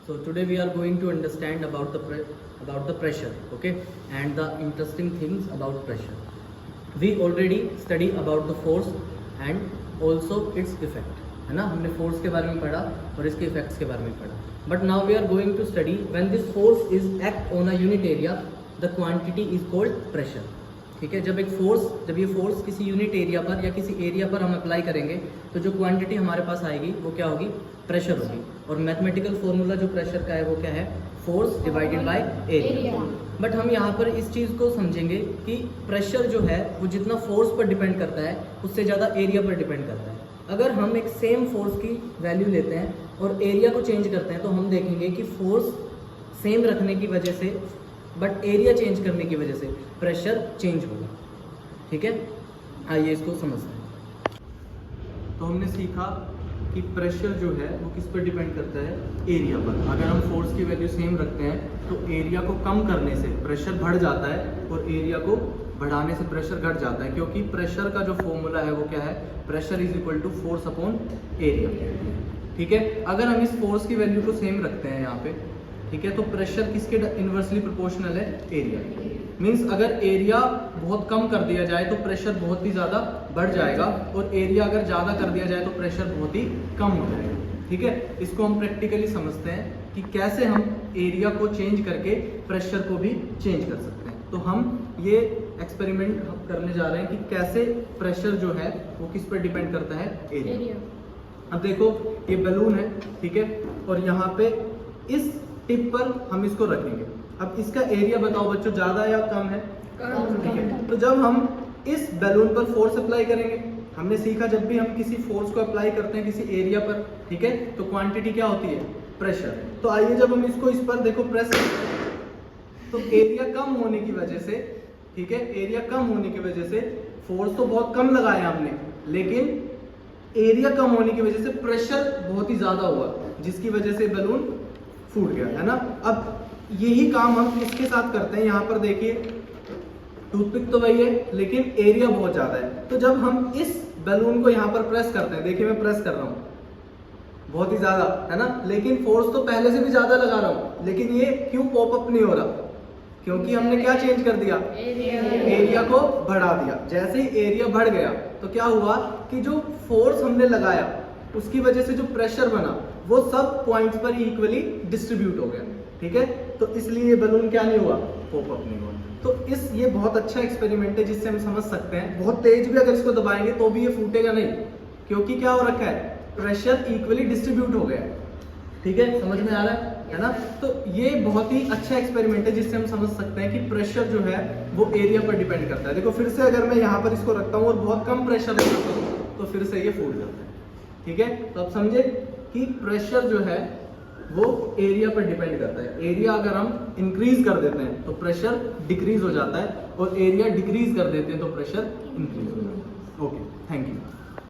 So today we are going to understand about the pressure, okay, and the interesting things about pressure. We already study about the force and also its effect, है ना. हमने force के बारे में पढ़ा और इसके effects के बारे में पढ़ा. But now we are going to study when this force is act on a unit area, the quantity is called pressure. ठीक है. जब ये फोर्स किसी यूनिट एरिया पर या किसी एरिया पर हम अप्लाई करेंगे तो जो क्वांटिटी हमारे पास आएगी वो क्या होगी, प्रेशर होगी. और मैथमेटिकल फॉर्मूला जो प्रेशर का है वो क्या है, force divided by area. But हम यहाँ पर इस चीज़ को समझेंगे कि प्रेशर जो है वो जितना फोर्स पर डिपेंड करता है उससे ज़्यादा एरिया पर डिपेंड करता है. अगर हम एक सेम फोर्स की वैल्यू लेते हैं और एरिया को चेंज करते हैं तो हम देखेंगे कि फोर्स सेम रखने की वजह से बट एरिया चेंज करने की वजह से प्रेशर चेंज होगा. ठीक है, आइए इसको समझते हैं. तो हमने सीखा कि प्रेशर जो है वो किस पर डिपेंड करता है, एरिया पर. अगर हम फोर्स की वैल्यू सेम रखते हैं तो एरिया को कम करने से प्रेशर बढ़ जाता है और एरिया को बढ़ाने से प्रेशर घट जाता है, क्योंकि प्रेशर का जो फॉर्मूला है वो क्या है, pressure is equal to force upon area. ठीक है. अगर हम इस फोर्स की वैल्यू को सेम रखते हैं यहाँ पे, ठीक है, तो प्रेशर किसके इन्वर्सली प्रोपोर्शनल है, एरिया. मींस अगर एरिया बहुत कम कर दिया जाए तो प्रेशर बहुत ही ज़्यादा बढ़ जाएगा और एरिया अगर ज़्यादा कर दिया जाए तो प्रेशर बहुत ही कम हो जाएगा. ठीक है. इसको हम प्रैक्टिकली समझते हैं कि कैसे हम एरिया को चेंज करके प्रेशर को भी चेंज कर सकते हैं. तो हम ये एक्सपेरिमेंट करने जा रहे हैं कि कैसे प्रेशर जो है वो किस पर डिपेंड करता है, एरिया. अब देखो ये बलून है, ठीक है, और यहाँ पे इस टिप पर हम इसको रखेंगे. अब इसका एरिया बताओ बच्चों, ज्यादा या कम है, ठीक है. तो जब हम इस बैलून पर फोर्स अप्लाई करेंगे, हमने सीखा जब भी हम किसी फोर्स को अप्लाई करते हैं किसी एरिया पर, ठीक है, तो क्वांटिटी क्या होती है, प्रेशर. तो आइए जब हम इसको इस पर देखो प्रेस करते हैं तो एरिया कम होने की वजह से, ठीक है, एरिया कम होने की वजह से फोर्स तो बहुत कम लगाया हमने, लेकिन एरिया कम होने की वजह से प्रेशर बहुत ही ज्यादा हुआ, जिसकी वजह से बैलून फूट गया, है ना. अब यही काम हम इसके साथ करते हैं. यहाँ पर देखिए टूथपिक तो वही है लेकिन एरिया बहुत ज्यादा है. तो जब हम इस बैलून को यहाँ पर प्रेस करते हैं, देखिए मैं प्रेस कर रहा हूँ बहुत ही ज्यादा, है ना, लेकिन फोर्स तो पहले से भी ज्यादा लगा रहा हूँ, लेकिन ये क्यों पॉप अप नहीं हो रहा, क्योंकि हमने क्या चेंज कर दिया, एरिया को बढ़ा दिया. जैसे ही एरिया बढ़ गया तो क्या हुआ कि जो फोर्स हमने लगाया उसकी वजह से जो प्रेशर बना वो सब पॉइंट्स पर इक्वली डिस्ट्रीब्यूट हो गया. ठीक है. तो इसलिए ये बलून क्या नहीं हुआ, पॉप अप नहीं हुआ. तो ये बहुत अच्छा एक्सपेरिमेंट है जिससे हम समझ सकते हैं बहुत तेज भी अगर इसको दबाएंगे तो भी ये फूटेगा नहीं, क्योंकि क्या हो रखा है, प्रेशर इक्वली डिस्ट्रीब्यूट हो गया. ठीक है, समझ में आ रहा है ना. तो ये बहुत ही अच्छा एक्सपेरिमेंट है जिससे हम समझ सकते हैं कि प्रेशर जो है वो एरिया पर डिपेंड करता है. देखो फिर से अगर मैं यहाँ पर इसको रखता हूँ और बहुत कम प्रेशर लगाता हूँ तो फिर से ये फूट जाता है. ठीक है. तो अब समझे कि प्रेशर जो है वो एरिया पर डिपेंड करता है. एरिया अगर हम इंक्रीज कर देते हैं तो प्रेशर डिक्रीज हो जाता है और एरिया डिक्रीज कर देते हैं तो प्रेशर इंक्रीज हो जाता है. Okay, thank you.